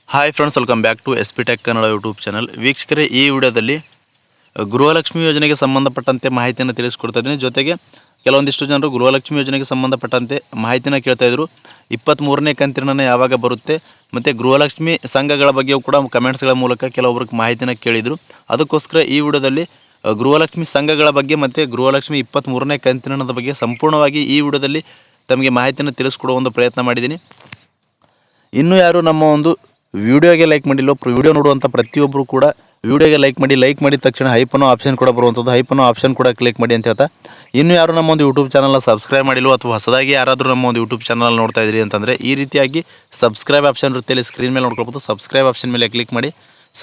Hi friends, welcome back to S P tech Kannada YouTube channel. ವೀಕ್ಷಕರೇ, ಈ ವಿಡಿಯೋದಲ್ಲಿ ಗೃಹಲಕ್ಷ್ಮಿ ಯೋಜನೆಗೆ ಸಂಬಂಧಪಟ್ಟಂತೆ ಮಾಹಿತಿಯನ್ನು ತಿಳಿಸ್ಕೊಡ್ತಾ ಇದ್ದೀನಿ. ಜೊತೆಗೆ ಕೆಲವೊಂದಿಷ್ಟು ಜನರು ಗೃಹಲಕ್ಷ್ಮಿ ಯೋಜನೆಗೆ ಸಂಬಂಧಪಟ್ಟಂತೆ ಮಾಹಿತಿನ ಕೇಳ್ತಾ ಇದ್ರು. 23ನೇ ಕಂತಿನ ಯಾವಾಗ ಬರುತ್ತೆ, ಮತ್ತು ಗೃಹಲಕ್ಷ್ಮಿ ಸಂಘಗಳ ಬಗ್ಗೆಯೂ ಕೂಡ ಕಮೆಂಟ್ಸ್ಗಳ ಮೂಲಕ ಕೆಲವೊಬ್ರಿಗೆ ಮಾಹಿತಿನ ಕೇಳಿದರು. ಅದಕ್ಕೋಸ್ಕರ ಈ ವಿಡಿಯೋದಲ್ಲಿ ಗೃಹಲಕ್ಷ್ಮಿ ಸಂಘಗಳ ಬಗ್ಗೆ ಮತ್ತು ಗೃಹಲಕ್ಷ್ಮಿ 23ನೇ ಕಂತಿನದ ಬಗ್ಗೆ ಸಂಪೂರ್ಣವಾಗಿ ಈ ವಿಡಿಯೋದಲ್ಲಿ ತಮಗೆ ಮಾಹಿತಿಯನ್ನು ತಿಳಿಸ್ಕೊಡುವ ಒಂದು ಪ್ರಯತ್ನ ಮಾಡಿದ್ದೀನಿ. ಇನ್ನೂ ಯಾರು ನಮ್ಮ ಒಂದು ವಿಡಿಯೋಗೆ ಲೈಕ್ ಮಾಡಿಲ್ಲ, ವಿಡಿಯೋ ನೋಡುವಂಥ ಪ್ರತಿಯೊಬ್ಬರು ಕೂಡ ವಿಡಿಯೋಗೆ ಲೈಕ್ ಮಾಡಿದ ತಕ್ಷಣ ಹೈಪನೋ ಆಪ್ಷನ್ ಕೂಡ ಬರುವಂಥದ್ದು, ಹೈಪನೋ ಆಪ್ಷನ್ ಕೂಡ ಕ್ಲಿಕ್ ಮಾಡಿ ಅಂತ ಹೇಳ್ತಾ, ಇನ್ನೂ ಯಾರು ನಮ್ಮ ಒಂದು ಯೂಟ್ಯೂಬ್ ಚಾನಲ್ನ ಸಬ್ಸ್ಕ್ರೈಬ್ ಮಾಡಿಲ್ಲ ಅಥವಾ ಹೊಸದಾಗಿ ಯಾರಾದರೂ ನಮ್ಮ ಒಂದು ಯೂಟ್ಯೂಬ್ ಚಾನಲ್ ನೋಡ್ತಾ ಇದ್ರಿ ಅಂತಂದರೆ ಈ ರೀತಿಯಾಗಿ ಸಬ್ಸ್ಕ್ರೈಬ್ ಆಪ್ಷನ್ ಇರುತ್ತೆ, ಇಲ್ಲಿ ಸ್ಕ್ರೀನ್ ಮೇಲೆ ನೋಡ್ಕೊಳ್ಬೋದು. ಸಬ್ಸ್ಕ್ರೈಬ್ ಆಪ್ಷನ್ ಮೇಲೆ ಕ್ಲಿಕ್ ಮಾಡಿ.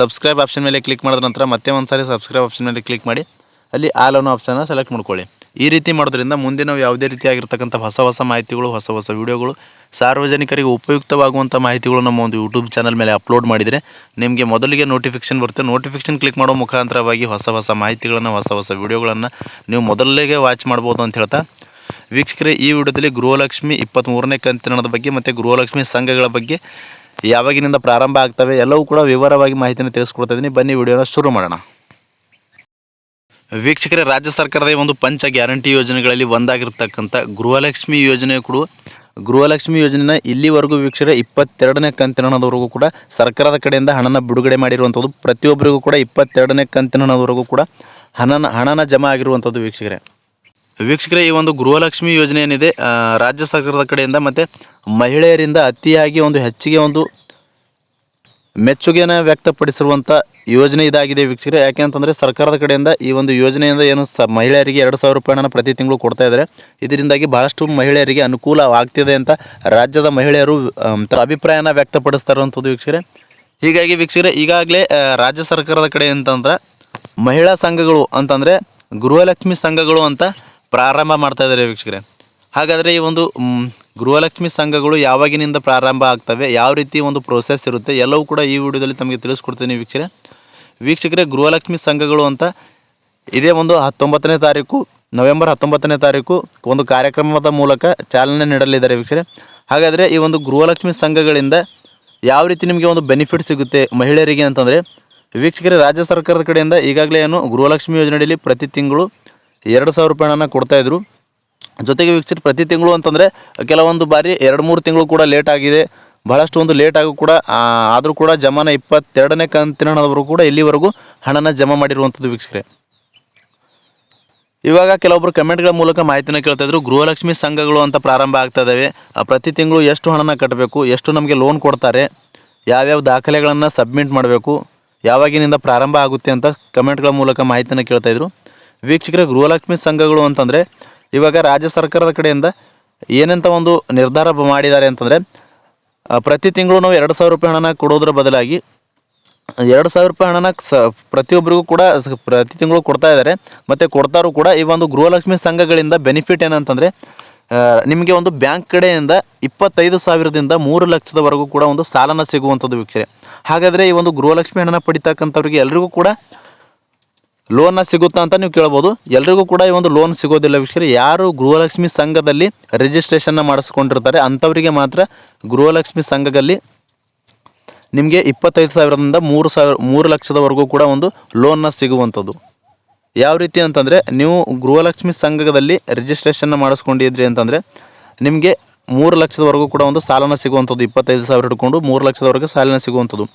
ಸಬ್ಸ್ಕ್ರೈಬ್ ಆಪ್ಷನ್ ಮೇಲೆ ಕ್ಲಿಕ್ ಮಾಡಿದ ನಂತರ ಮತ್ತೆ ಒಂದು ಸಾರಿ ಸಬ್ಸ್ಕ್ರೈಬ್ ಆಪ್ಷನ್ ಮೇಲೆ ಕ್ಲಿಕ್ ಮಾಡಿ, ಅಲ್ಲಿ ಆಲ್ ಅನ್ನೋ ಆಪ್ಷನ್ನ ಸೆಲೆಕ್ಟ್ ಮಾಡ್ಕೊಳ್ಳಿ. ಈ ರೀತಿ ಮಾಡೋದ್ರಿಂದ ಮುಂದೆ ನಾವು ಯಾವುದೇ ರೀತಿಯಾಗಿರ್ತಕ್ಕಂಥ ಹೊಸ ಮಾಹಿತಿಗಳು, ಹೊಸ ವಿಡಿಯೋಗಳು, ಸಾರ್ವಜನಿಕರಿಗೆ ಉಪಯುಕ್ತವಾಗುವಂಥ ಮಾಹಿತಿಗಳು ನಮ್ಮ ಒಂದು ಯೂಟ್ಯೂಬ್ ಚಾನಲ್ ಮೇಲೆ ಅಪ್ಲೋಡ್ ಮಾಡಿದರೆ ನಿಮಗೆ ಮೊದಲಿಗೆ ನೋಟಿಫಿಕೇಷನ್ ಬರುತ್ತೆ. ನೋಟಿಫಿಕೇಷನ್ ಕ್ಲಿಕ್ ಮಾಡೋ ಮುಖಾಂತರವಾಗಿ ಹೊಸ ಮಾಹಿತಿಗಳನ್ನು, ಹೊಸ ವಿಡಿಯೋಗಳನ್ನು ನೀವು ಮೊದಲಿಗೆ ವಾಚ್ ಮಾಡ್ಬೋದು ಅಂತ ಹೇಳ್ತಾ, ವೀಕ್ಷಕರೇ, ಈ ವಿಡಿಯೋದಲ್ಲಿ ಗೃಹಲಕ್ಷ್ಮಿ 23ನೇ ಕಂತಿನದ ಬಗ್ಗೆ ಮತ್ತು ಗೃಹಲಕ್ಷ್ಮಿ ಸಂಘಗಳ ಬಗ್ಗೆ ಯಾವಾಗಿನಿಂದ ಪ್ರಾರಂಭ ಆಗ್ತವೆ ಎಲ್ಲವೂ ಕೂಡ ವಿವರವಾಗಿ ಮಾಹಿತಿಯನ್ನು ತಿಳಿಸ್ಕೊಡ್ತಾ ಇದ್ದೀನಿ. ಬನ್ನಿ ವಿಡಿಯೋನ ಶುರು ಮಾಡೋಣ. ವೀಕ್ಷಕರೇ, ರಾಜ್ಯ ಸರ್ಕಾರದ ಒಂದು ಪಂಚ ಗ್ಯಾರಂಟಿ ಯೋಜನೆಗಳಲ್ಲಿ ಒಂದಾಗಿರ್ತಕ್ಕಂಥ ಗೃಹಲಕ್ಷ್ಮಿ ಯೋಜನೆ ಕೂಡ ಗೃಹಲಕ್ಷ್ಮಿ ಯೋಜನೆನ ಇಲ್ಲಿವರೆಗೂ ವೀಕ್ಷಕರೇ 22ನೇ ಕಂತಿನವರೆಗೂ ಕೂಡ ಸರ್ಕಾರದ ಕಡೆಯಿಂದ ಹಣನ ಬಿಡುಗಡೆ ಮಾಡಿರುವಂಥದ್ದು. ಪ್ರತಿಯೊಬ್ಬರಿಗೂ ಕೂಡ 22ನೇ ಕಂತಿನವರೆಗೂ ಕೂಡ ಹಣನ ಜಮಾ ಆಗಿರುವಂಥದ್ದು. ವೀಕ್ಷಕರೇ, ಈ ಒಂದು ಗೃಹಲಕ್ಷ್ಮಿ ಯೋಜನೆ ಏನಿದೆ ರಾಜ್ಯ ಸರ್ಕಾರದ ಕಡೆಯಿಂದ ಮತ್ತು ಮಹಿಳೆಯರಿಂದ ಅತಿಯಾಗಿ ಹೆಚ್ಚಿಗೆ ಮೆಚ್ಚುಗೆಯನ್ನು ವ್ಯಕ್ತಪಡಿಸಿರುವಂಥ ಯೋಜನೆ ಇದಾಗಿದೆ ವೀಕ್ಷಕರೇ. ಯಾಕೆ ಅಂತಂದರೆ ಸರ್ಕಾರದ ಕಡೆಯಿಂದ ಈ ಒಂದು ಯೋಜನೆಯಿಂದ ಏನು ಮಹಿಳೆಯರಿಗೆ 2,000 ರೂಪಾಯಿನ ಪ್ರತಿ ತಿಂಗಳು ಕೊಡ್ತಾ ಇದ್ದಾರೆ. ಇದರಿಂದಾಗಿ ಭಾಳಷ್ಟು ಮಹಿಳೆಯರಿಗೆ ಅನುಕೂಲವಾಗ್ತಿದೆ ಅಂತ ರಾಜ್ಯದ ಮಹಿಳೆಯರು ಅಭಿಪ್ರಾಯನ ವ್ಯಕ್ತಪಡಿಸ್ತಾ ಇರುವಂಥದ್ದು ವೀಕ್ಷಕರೇ. ಹೀಗಾಗಿ ವೀಕ್ಷಕರೇ, ಈಗಾಗಲೇ ರಾಜ್ಯ ಸರ್ಕಾರದ ಕಡೆ ಅಂತಂದ್ರೆ ಮಹಿಳಾ ಸಂಘಗಳು ಅಂತಂದರೆ ಗೃಹಲಕ್ಷ್ಮಿ ಸಂಘಗಳು ಅಂತ ಪ್ರಾರಂಭ ಮಾಡ್ತಾ ಇದ್ದಾರೆ ವೀಕ್ಷಕರೇ. ಹಾಗಾದರೆ ಈ ಒಂದು ಗೃಹಲಕ್ಷ್ಮಿ ಸಂಘಗಳು ಯಾವಾಗಿನಿಂದ ಪ್ರಾರಂಭ ಆಗ್ತವೆ, ಯಾವ ರೀತಿ ಒಂದು ಪ್ರೋಸೆಸ್ ಇರುತ್ತೆ ಎಲ್ಲವೂ ಕೂಡ ಈ ವಿಡಿಯೋದಲ್ಲಿ ತಮಗೆ ತಿಳಿಸ್ಕೊಡ್ತೀನಿ ವೀಕ್ಷಕರೇ. ಗೃಹಲಕ್ಷ್ಮಿ ಸಂಘಗಳು ಅಂತ ಇದೇ ಒಂದು ನವೆಂಬರ್ 19ನೇ ತಾರೀಕು ಒಂದು ಕಾರ್ಯಕ್ರಮದ ಮೂಲಕ ಚಾಲನೆ ನೀಡಲಿದ್ದಾರೆ ವೀಕ್ಷಕರೇ. ಹಾಗಾದರೆ ಈ ಒಂದು ಗೃಹಲಕ್ಷ್ಮಿ ಸಂಘಗಳಿಂದ ಯಾವ ರೀತಿ ನಿಮಗೆ ಒಂದು ಬೆನಿಫಿಟ್ ಸಿಗುತ್ತೆ ಮಹಿಳೆಯರಿಗೆ ಅಂತಂದರೆ ವೀಕ್ಷಕರೇ, ರಾಜ್ಯ ಸರ್ಕಾರದ ಕಡೆಯಿಂದ ಈಗಾಗಲೇ ಗೃಹಲಕ್ಷ್ಮಿ ಯೋಜನೆಯಲ್ಲಿ ಪ್ರತಿ ತಿಂಗಳು 2,000 ರೂಪಾಯಿನ ಕೊಡ್ತಾಯಿದ್ರು. ಜೊತೆಗೆ ವೀಕ್ಷಕರು, ಪ್ರತಿ ತಿಂಗಳು ಅಂತಂದರೆ ಕೆಲವೊಂದು ಬಾರಿ 2-3 ತಿಂಗಳು ಕೂಡ ಲೇಟ್ ಆಗಿದೆ, ಬಹಳಷ್ಟು ಲೇಟ್ ಆಗು ಕೂಡ ಆದರೂ ಕೂಡ ಜಮಾನ 22ನೇ ಕಂತಿನವರೆಗೂ ಕೂಡ ಇಲ್ಲಿವರೆಗೂ ಹಣನ ಜಮಾ ಮಾಡಿರುವಂಥದ್ದು ವೀಕ್ಷಕರೇ. ಇವಾಗ ಕೆಲವೊಬ್ಬರು ಕಮೆಂಟ್ಗಳ ಮೂಲಕ ಮಾಹಿತಿನ ಕೇಳ್ತಾಯಿದ್ರು, ಗೃಹಲಕ್ಷ್ಮಿ ಸಂಘಗಳು ಅಂತ ಪ್ರಾರಂಭ ಆಗ್ತಾ ಇದ್ದಾವೆ, ಪ್ರತಿ ತಿಂಗಳು ಎಷ್ಟು ಹಣನ ಕಟ್ಟಬೇಕು, ಎಷ್ಟು ನಮಗೆ ಲೋನ್ ಕೊಡ್ತಾರೆ, ಯಾವ್ಯಾವ ದಾಖಲೆಗಳನ್ನು ಸಬ್ಮಿಟ್ ಮಾಡಬೇಕು, ಯಾವಾಗಿನಿಂದ ಪ್ರಾರಂಭ ಆಗುತ್ತೆ ಅಂತ ಕಮೆಂಟ್ಗಳ ಮೂಲಕ ಮಾಹಿತಿನ ಕೇಳ್ತಾಯಿದ್ರು. ವೀಕ್ಷಕರೇ, ಗೃಹಲಕ್ಷ್ಮಿ ಸಂಘಗಳು ಅಂತಂದರೆ ಇವಾಗ ರಾಜ್ಯ ಸರ್ಕಾರದ ಕಡೆಯಿಂದ ಏನಂತ ಒಂದು ನಿರ್ಧಾರ ಮಾಡಿದ್ದಾರೆ ಅಂತಂದರೆ ಪ್ರತಿ ತಿಂಗಳು ನಾವು 2,000 ರೂಪಾಯಿ ಹಣನ ಕೊಡೋದ್ರ ಬದಲಾಗಿ 2,000 ರೂಪಾಯಿ ಹಣನ ಪ್ರತಿಯೊಬ್ಬರಿಗೂ ಕೂಡ ಪ್ರತಿ ತಿಂಗಳು ಕೊಡ್ತಾ ಇದ್ದಾರೆ. ಮತ್ತು ಕೊಡ್ತಾರೂ ಕೂಡ ಈ ಒಂದು ಗೃಹಲಕ್ಷ್ಮಿ ಸಂಘಗಳಿಂದ ಬೆನಿಫಿಟ್ ಏನಂತಂದರೆ ನಿಮಗೆ ಒಂದು ಬ್ಯಾಂಕ್ ಕಡೆಯಿಂದ 25,000ದಿಂದ 3 ಲಕ್ಷದವರೆಗೂ ಕೂಡ ಒಂದು ಸಾಲನ ಸಿಗುವಂಥದ್ದು ವೀಕ್ಷಕರೇ. ಹಾಗಾದರೆ ಈ ಒಂದು ಗೃಹಲಕ್ಷ್ಮಿ ಹಣನ ಪಡಿತಕ್ಕಂಥವ್ರಿಗೆ ಎಲ್ರಿಗೂ ಕೂಡ ಲೋನ್ನ ಸಿಗುತ್ತಾ ಅಂತ ನೀವು ಕೇಳ್ಬೋದು. ಎಲ್ರಿಗೂ ಕೂಡ ಈ ಒಂದು ಲೋನ್ ಸಿಗೋದಿಲ್ಲ ವೀಕ್ಷಕರೇ. ಯಾರು ಗೃಹಲಕ್ಷ್ಮಿ ಸಂಘದಲ್ಲಿ ರಿಜಿಸ್ಟ್ರೇಷನ್ನ ಮಾಡಿಸ್ಕೊಂಡಿರ್ತಾರೆ ಅಂಥವರಿಗೆ ಮಾತ್ರ ಗೃಹಲಕ್ಷ್ಮಿ ಸಂಘದಲ್ಲಿ ನಿಮಗೆ 25,000ದಿಂದ 3 ಲಕ್ಷದವರೆಗೂ ಕೂಡ ಒಂದು ಲೋನ್ನ ಸಿಗುವಂಥದ್ದು. ಯಾವ ರೀತಿ ಅಂತಂದರೆ ನೀವು ಗೃಹಲಕ್ಷ್ಮಿ ಸಂಘದಲ್ಲಿ ರಿಜಿಸ್ಟ್ರೇಷನ್ನ ಮಾಡಿಸ್ಕೊಂಡಿದ್ರಿ ಅಂತಂದರೆ ನಿಮಗೆ 3 ಲಕ್ಷದವರೆಗೂ ಕೂಡ ಒಂದು ಸಾಲನ ಸಿಗುವಂಥದ್ದು. 25,000 ಹಿಡ್ಕೊಂಡು 3 ಲಕ್ಷದವರೆಗೂ ಸಾಲನ ಸಿಗುವಂಥದ್ದು.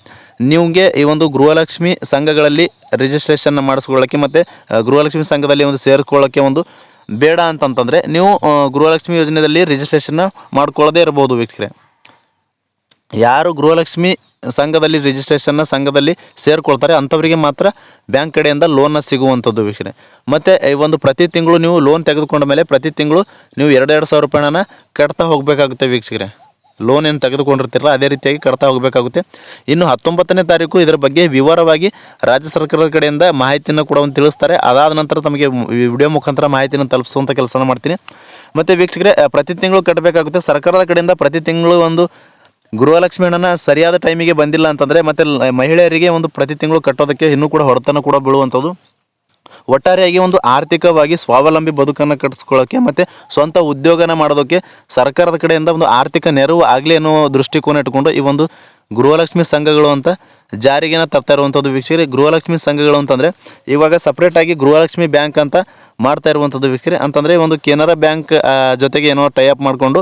ನಿಮಗೆ ಈ ಒಂದು ಗೃಹಲಕ್ಷ್ಮಿ ಸಂಘಗಳಲ್ಲಿ ರಿಜಿಸ್ಟ್ರೇಷನ್ನ ಮಾಡಿಸ್ಕೊಳ್ಳೋಕ್ಕೆ ಮತ್ತು ಗೃಹಲಕ್ಷ್ಮಿ ಸಂಘದಲ್ಲಿ ಒಂದು ಸೇರಿಕೊಳ್ಳೋಕ್ಕೆ ಒಂದು ಬೇಡ ಅಂತಂತಂದರೆ ನೀವು ಗೃಹಲಕ್ಷ್ಮಿ ಯೋಜನೆಯಲ್ಲಿ ರಿಜಿಸ್ಟ್ರೇಷನ್ನ ಮಾಡ್ಕೊಳ್ಳೋದೇ ಇರ್ಬೋದು ವೀಕ್ಷಕರೇ. ಯಾರು ಗೃಹಲಕ್ಷ್ಮಿ ಸಂಘದಲ್ಲಿ ಸಂಘದಲ್ಲಿ ಸೇರಿಕೊಳ್ತಾರೆ ಅಂಥವರಿಗೆ ಮಾತ್ರ ಬ್ಯಾಂಕ್ ಕಡೆಯಿಂದ ಲೋನ್ನ ಸಿಗುವಂಥದ್ದು ವೀಕ್ಷಕರೇ. ಮತ್ತು ಈ ಒಂದು ಪ್ರತಿ ತಿಂಗಳು ನೀವು ಲೋನ್ ತೆಗೆದುಕೊಂಡ ಮೇಲೆ ಪ್ರತಿ ತಿಂಗಳು ನೀವು 2,000 ರೂಪಾಯಿನ ಕಟ್ತಾ ಹೋಗಬೇಕಾಗುತ್ತೆ ವೀಕ್ಷಕರೇ. ಲೋನ್ ಏನು ತೆಗೆದುಕೊಂಡಿರ್ತಿರಲ್ಲ ಅದೇ ರೀತಿಯಾಗಿ ಕಟ್ತಾ ಹೋಗಬೇಕಾಗುತ್ತೆ. ಇನ್ನು 19ನೇ ತಾರೀಕು ಇದರ ಬಗ್ಗೆ ವಿವರವಾಗಿ ರಾಜ್ಯ ಸರ್ಕಾರದ ಕಡೆಯಿಂದ ಮಾಹಿತಿಯನ್ನು ಕೂಡ ಒಂದು ತಿಳಿಸ್ತಾರೆ. ಅದಾದ ನಂತರ ತಮಗೆ ವಿಡಿಯೋ ಮುಖಾಂತರ ಮಾಹಿತಿಯನ್ನು ತಲುಪಿಸುವಂಥ ಕೆಲಸ ಮಾಡ್ತೀನಿ. ಮತ್ತು ವೀಕ್ಷಕರೇ, ಪ್ರತಿ ತಿಂಗಳು ಕಟ್ಟಬೇಕಾಗುತ್ತೆ. ಸರ್ಕಾರದ ಕಡೆಯಿಂದ ಪ್ರತಿ ತಿಂಗಳು ಒಂದು ಗೃಹಲಕ್ಷ್ಮಿ ಹಣನ ಸರಿಯಾದ ಟೈಮಿಗೆ ಬಂದಿಲ್ಲ ಅಂತಂದರೆ ಮತ್ತು ಮಹಿಳೆಯರಿಗೆ ಒಂದು ಪ್ರತಿ ತಿಂಗಳು ಕಟ್ಟೋದಕ್ಕೆ ಇನ್ನೂ ಕೂಡ ಹೊಡೆತನ ಕೂಡ ಬೀಳುವಂಥದ್ದು. ಒಟ್ಟಾರೆಯಾಗಿ ಒಂದು ಆರ್ಥಿಕವಾಗಿ ಸ್ವಾವಲಂಬಿ ಬದುಕನ್ನು ಕಟ್ಟಿಸ್ಕೊಳ್ಳೋಕ್ಕೆ ಮತ್ತು ಸ್ವಂತ ಉದ್ಯೋಗನ ಮಾಡೋದಕ್ಕೆ ಸರ್ಕಾರದ ಕಡೆಯಿಂದ ಒಂದು ಆರ್ಥಿಕ ನೆರವು ಆಗಲಿ ಅನ್ನೋ ದೃಷ್ಟಿಕೋನ ಇಟ್ಕೊಂಡು ಈ ಒಂದು ಗೃಹಲಕ್ಷ್ಮಿ ಸಂಘಗಳು ಅಂತ ಜಾರಿಗೆನ ತರ್ತಾ ಇರುವಂಥದ್ದು ವೀಕ್ಷಕರೇ. ಗೃಹಲಕ್ಷ್ಮಿ ಸಂಘಗಳು ಅಂತಂದರೆ ಇವಾಗ ಸಪ್ರೇಟಾಗಿ ಗೃಹಲಕ್ಷ್ಮಿ ಬ್ಯಾಂಕ್ ಅಂತ ಮಾಡ್ತಾ ಇರುವಂಥದ್ದು ವೀಕ್ಷಕರೇ. ಅಂತಂದರೆ ಒಂದು ಕೆನರಾ ಬ್ಯಾಂಕ್ ಜೊತೆಗೆ ಏನೋ ಟೈಅಪ್ ಮಾಡಿಕೊಂಡು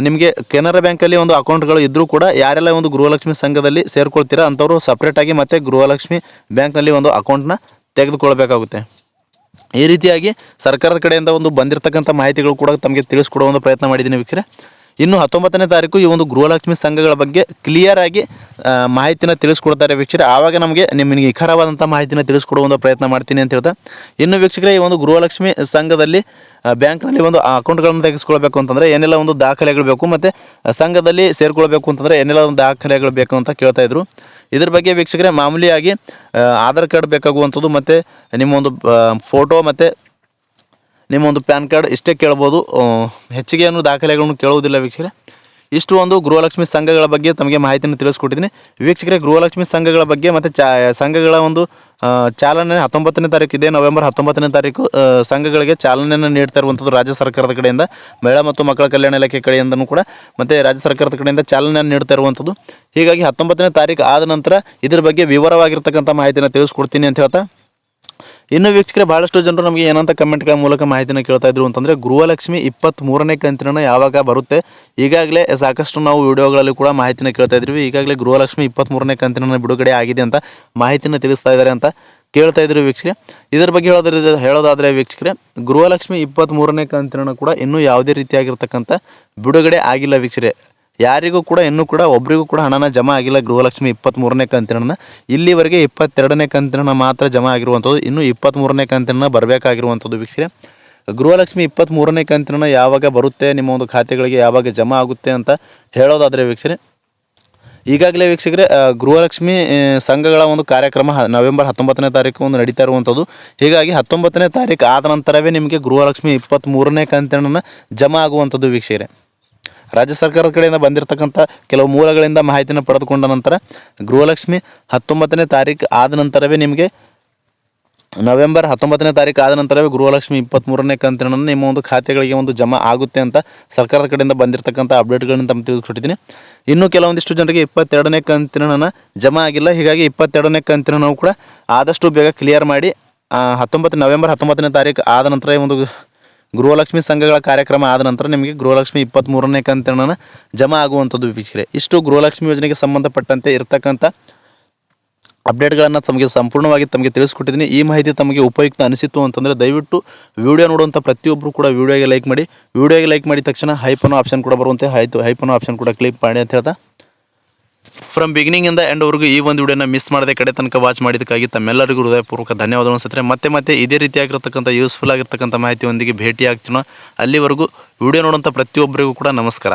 ನಿಮಗೆ ಕೆನರಾ ಬ್ಯಾಂಕಲ್ಲಿ ಒಂದು ಅಕೌಂಟ್ಗಳು ಇದ್ದರೂ ಕೂಡ ಯಾರೆಲ್ಲ ಒಂದು ಗೃಹಲಕ್ಷ್ಮಿ ಸಂಘದಲ್ಲಿ ಸೇರ್ಕೊಳ್ತೀರಾ ಅಂಥವರು ಸಪ್ರೇಟಾಗಿ ಮತ್ತು ಗೃಹಲಕ್ಷ್ಮಿ ಬ್ಯಾಂಕ್ನಲ್ಲಿ ಒಂದು ಅಕೌಂಟ್ನ ತೆಗೆದುಕೊಳ್ಬೇಕಾಗುತ್ತೆ. ಈ ರೀತಿಯಾಗಿ ಸರ್ಕಾರದ ಕಡೆಯಿಂದ ಒಂದು ಬಂದಿರತಕ್ಕಂಥ ಮಾಹಿತಿಗಳು ಕೂಡ ತಮಗೆ ತಿಳಿಸ್ಕೊಡುವ ಒಂದು ಪ್ರಯತ್ನ ಮಾಡಿದ್ದೀನಿ ವೀಕ್ಷಕರೇ. ಇನ್ನು 19ನೇ ತಾರೀಕು ಈ ಒಂದು ಗೃಹಲಕ್ಷ್ಮಿ ಸಂಘಗಳ ಬಗ್ಗೆ ಕ್ಲಿಯರ್ ಆಗಿ ಮಾಹಿತಿನ ತಿಳಿಸ್ಕೊಡ್ತಾರೆ ವೀಕ್ಷಕರೇ. ಆವಾಗ ನಿಮಗೆ ನಿಖರವಾದಂಥ ಮಾಹಿತಿನ ತಿಳಿಸ್ಕೊಡುವ ಒಂದು ಪ್ರಯತ್ನ ಮಾಡ್ತೀನಿ ಅಂತ ಹೇಳ್ತಾ, ಇನ್ನು ವೀಕ್ಷಕರೇ ಈ ಒಂದು ಗೃಹಲಕ್ಷ್ಮಿ ಸಂಘದಲ್ಲಿ ಬ್ಯಾಂಕ್ನಲ್ಲಿ ಒಂದು ಅಕೌಂಟ್ಗಳನ್ನು ತೆಗೆಸ್ಕೊಳ್ಬೇಕು ಅಂತಂದರೆ ಏನೆಲ್ಲ ಒಂದು ದಾಖಲೆಗಳು ಬೇಕು, ಮತ್ತು ಸಂಘದಲ್ಲಿ ಸೇರ್ಕೊಳ್ಬೇಕು ಅಂತಂದರೆ ಏನೆಲ್ಲ ಒಂದು ದಾಖಲೆಗಳು ಬೇಕು ಅಂತ ಕೇಳ್ತಾಯಿದ್ರು. ಇದ್ರ ಬಗ್ಗೆ ವೀಕ್ಷಕರೇ ಮಾಮೂಲಿಯಾಗಿ ಆಧಾರ್ ಕಾರ್ಡ್ ಬೇಕಾಗುವಂಥದ್ದು, ಮತ್ತು ನಿಮ್ಮೊಂದು ಫೋಟೋ ಮತ್ತು ನಿಮ್ಮೊಂದು ಪ್ಯಾನ್ ಕಾರ್ಡ್ ಇಷ್ಟೇ ಕೇಳ್ಬೋದು. ಹೆಚ್ಚಿಗೆ ಏನು ದಾಖಲೆಗಳನ್ನು ಕೇಳುವುದಿಲ್ಲ ವೀಕ್ಷಕರೇ. ಇಷ್ಟು ಒಂದು ಗೃಹಲಕ್ಷ್ಮಿ ಸಂಘಗಳ ಬಗ್ಗೆ ತಮಗೆ ಮಾಹಿತಿಯನ್ನು ತಿಳಿಸ್ಕೊಟ್ಟಿದ್ದೀನಿ ವೀಕ್ಷಕರೇ. ಗೃಹಲಕ್ಷ್ಮಿ ಸಂಘಗಳ ಬಗ್ಗೆ ಮತ್ತು ಸಂಘಗಳ ಒಂದು ಚಾಲನೆ 19ನೇ ತಾರೀಕು ಇದೆ, ನವೆಂಬರ್ 19ನೇ ತಾರೀಕು ಸಂಘಗಳಿಗೆ ಚಾಲನೆಯನ್ನು ನೀಡ್ತಾ ಇರುವಂಥದ್ದು ರಾಜ್ಯ ಸರ್ಕಾರದ ಕಡೆಯಿಂದ, ಮಹಿಳಾ ಮತ್ತು ಮಕ್ಕಳ ಕಲ್ಯಾಣ ಇಲಾಖೆ ಕಡೆಯಿಂದನೂ ಕೂಡ ಮತ್ತು ರಾಜ್ಯ ಸರ್ಕಾರದ ಕಡೆಯಿಂದ ಚಾಲನೆಯನ್ನು ನೀಡ್ತಾ ಇರುವಂಥದ್ದು. ಹೀಗಾಗಿ 19ನೇ ತಾರೀಕು ಆದ ನಂತರ ಇದ್ರ ಬಗ್ಗೆ ವಿವರವಾಗಿರ್ತಕ್ಕಂಥ ಮಾಹಿತಿನ ತಿಳಿಸ್ಕೊಡ್ತೀನಿ ಅಂತ ಹೇಳ್ತಾ, ಇನ್ನು ವೀಕ್ಷಕರೇ ಭಾಳಷ್ಟು ಜನರು ನಮಗೆ ಏನಂತ ಕಮೆಂಟ್ಗಳ ಮೂಲಕ ಮಾಹಿತಿನ ಕೇಳ್ತಾ ಇದ್ರು ಅಂತಂದರೆ ಗೃಹಲಕ್ಷ್ಮಿ 23ನೇ ಕಂತಿನ ಯಾವಾಗ ಬರುತ್ತೆ. ಈಗಾಗಲೇ ಸಾಕಷ್ಟು ನಾವು ವಿಡಿಯೋಗಳಲ್ಲಿ ಕೂಡ ಮಾಹಿತಿನ ಕೇಳ್ತಾ ಇದ್ವಿ. ಈಗಾಗಲೇ ಗೃಹಲಕ್ಷ್ಮಿ 23ನೇ ಕಂತಿನ ಬಿಡುಗಡೆ ಆಗಿದೆ ಅಂತ ಮಾಹಿತಿನ ತಿಳಿಸ್ತಾ ಇದ್ದಾರೆ ಅಂತ ಕೇಳ್ತಾ ಇದ್ರು ವೀಕ್ಷಕರೇ. ಇದರ ಬಗ್ಗೆ ಹೇಳೋದಾದರೆ ವೀಕ್ಷಕರೇ, ಗೃಹಲಕ್ಷ್ಮಿ 23ನೇ ಕಂತಿನ ಕೂಡ ಇನ್ನೂ ಯಾವುದೇ ರೀತಿಯಾಗಿರ್ತಕ್ಕಂಥ ಬಿಡುಗಡೆ ಆಗಿಲ್ಲ ವೀಕ್ಷಕರೇ. ಯಾರಿಗೂ ಕೂಡ ಇನ್ನೂ ಕೂಡ ಒಬ್ಬರಿಗೂ ಕೂಡ ಹಣನ ಜಮಾ ಆಗಿಲ್ಲ. ಗೃಹಲಕ್ಷ್ಮಿ 23ನೇ ಕಂತಿನ ಇಲ್ಲಿವರೆಗೆ 22ನೇ ಕಂತಿನ ಮಾತ್ರ ಜಮಾ ಆಗಿರುವಂಥದ್ದು. ಇನ್ನೂ 23ನೇ ಕಂತಿನ ಬರಬೇಕಾಗಿರುವಂಥದ್ದು ವೀಕ್ಷಕರೇ. ಗೃಹಲಕ್ಷ್ಮಿ 23ನೇ ಕಂತಿನ ಯಾವಾಗ ಬರುತ್ತೆ, ನಿಮ್ಮ ಒಂದು ಖಾತೆಗಳಿಗೆ ಯಾವಾಗ ಜಮಾ ಆಗುತ್ತೆ ಅಂತ ಹೇಳೋದಾದರೆ ವೀಕ್ಷಕರೇ, ಈಗಾಗಲೇ ವೀಕ್ಷಕರೇ ಗೃಹಲಕ್ಷ್ಮಿ ಸಂಘಗಳ ಒಂದು ಕಾರ್ಯಕ್ರಮ ನವೆಂಬರ್ 19ನೇ ತಾರೀಕು ಒಂದು ನಡೀತಾ ಇರುವಂಥದ್ದು. ಹೀಗಾಗಿ 19ನೇ ತಾರೀಕು ಆದ ನಂತರವೇ ನಿಮಗೆ ಗೃಹಲಕ್ಷ್ಮಿ 23ನೇ ಕಂತಿನ ಜಮಾ ಆಗುವಂಥದ್ದು ವೀಕ್ಷಕರೇ. ರಾಜ್ಯ ಸರ್ಕಾರದ ಕಡೆಯಿಂದ ಬಂದಿರತಕ್ಕಂಥ ಕೆಲವು ಮೂಲಗಳಿಂದ ಮಾಹಿತಿನ ಪಡೆದುಕೊಂಡ ನಂತರ ಗೃಹಲಕ್ಷ್ಮಿ 19ನೇ ತಾರೀಕು ಆದ ನಂತರವೇ ನಿಮಗೆ ನವೆಂಬರ್ 19ನೇ ತಾರೀಕು ಆದ ನಂತರವೇ ಗೃಹಲಕ್ಷ್ಮಿ 23ನೇ ಕಂತಿನ ನಿಮ್ಮ ಒಂದು ಖಾತೆಗಳಿಗೆ ಒಂದು ಜಮಾ ಆಗುತ್ತೆ ಅಂತ ಸರ್ಕಾರದ ಕಡೆಯಿಂದ ಬಂದಿರತಕ್ಕಂಥ ಅಪ್ಡೇಟ್ಗಳನ್ನು ತಮ್ಮ ತಿಳಿಸ್ಕೊಟ್ಟಿದ್ದೀನಿ. ಇನ್ನು ಕೆಲವೊಂದಿಷ್ಟು ಜನರಿಗೆ 22ನೇ ಕಂತಿನ ಜಮಾ ಆಗಿಲ್ಲ. ಹೀಗಾಗಿ 22ನೇ ಕಂತಿನ ನಾವು ಕೂಡ ಆದಷ್ಟು ಬೇಗ ಕ್ಲಿಯರ್ ಮಾಡಿ ನವೆಂಬರ್ 19ನೇ ತಾರೀಕು ಆದ ನಂತರ ಒಂದು ಗೃಹಲಕ್ಷ್ಮಿ ಸಂಘಗಳ ಕಾರ್ಯಕ್ರಮ ಆದ ನಂತರ ನಿಮಗೆ ಗೃಹಲಕ್ಷ್ಮಿ 23ನೇ ಕಂತಿನ ಜಮಾ ಆಗುವಂಥದ್ದು ವೀಕ್ಷಕರೇ. ಇಷ್ಟು ಗೃಹಲಕ್ಷ್ಮಿ ಯೋಜನೆಗೆ ಸಂಬಂಧಪಟ್ಟಂತೆ ಇರತಕ್ಕಂಥ ಅಪ್ಡೇಟ್ಗಳನ್ನು ತಮಗೆ ಸಂಪೂರ್ಣವಾಗಿ ತಮಗೆ ತಿಳಿಸ್ಕೊಟ್ಟಿದ್ದೀನಿ. ಈ ಮಾಹಿತಿ ತಮಗೆ ಉಪಯುಕ್ತ ಅನಿಸಿತ್ತು ಅಂತಂದರೆ ದಯವಿಟ್ಟು ವಿಡಿಯೋ ನೋಡುವಂಥ ಪ್ರತಿಯೊಬ್ಬರು ಕೂಡ ವಿಡಿಯೋಗೆ ಲೈಕ್ ಮಾಡಿ. ವಿಡಿಯೋಗೆ ಲೈಕ್ ಮಾಡಿದ ತಕ್ಷಣ ಹೈಪ್ ಅನ್ನೋ ಆಪ್ಷನ್ ಕೂಡ ಬರುವಂತೆ ಹೈಪ್ ಅನ್ನೋ ಆಪ್ಷನ್ ಕೂಡ ಕ್ಲಿಕ್ ಮಾಡಿ ಅಂತ ಹೇಳ್ತಾ, ಫ್ರಮ್ ಬಿಗಿನಿಂಗಿಂದ ಎಂಡ್ವರೆಗೂ ಈ ಒಂದು ವಿಡಿಯೋನ ಮಿಸ್ ಮಾಡದೆ ಕಡೆ ತನಕ ವಾಚ್ ಮಾಡಿದ್ದಕ್ಕಾಗಿ ತಮ್ಮೆಲ್ಲರಿಗೂ ಹೃದಯಪೂರ್ವಕ ಧನ್ಯವಾದಗಳು ಅನಿಸುತ್ತೆ. ಮತ್ತೆ ಇದೇ ರೀತಿಯಾಗಿರ್ತಕ್ಕಂಥ ಯೂಸ್ಫುಲ್ ಆಗಿರ್ತಕ್ಕಂಥ ಮಾಹಿತಿಯೊಂದಿಗೆ ಭೇಟಿ ಆಗ್ತೀನೋ. ಅಲ್ಲಿವರೆಗೂ ವಿಡಿಯೋ ನೋಡುವಂಥ ಪ್ರತಿಯೊಬ್ಬರಿಗೂ ಕೂಡ ನಮಸ್ಕಾರ.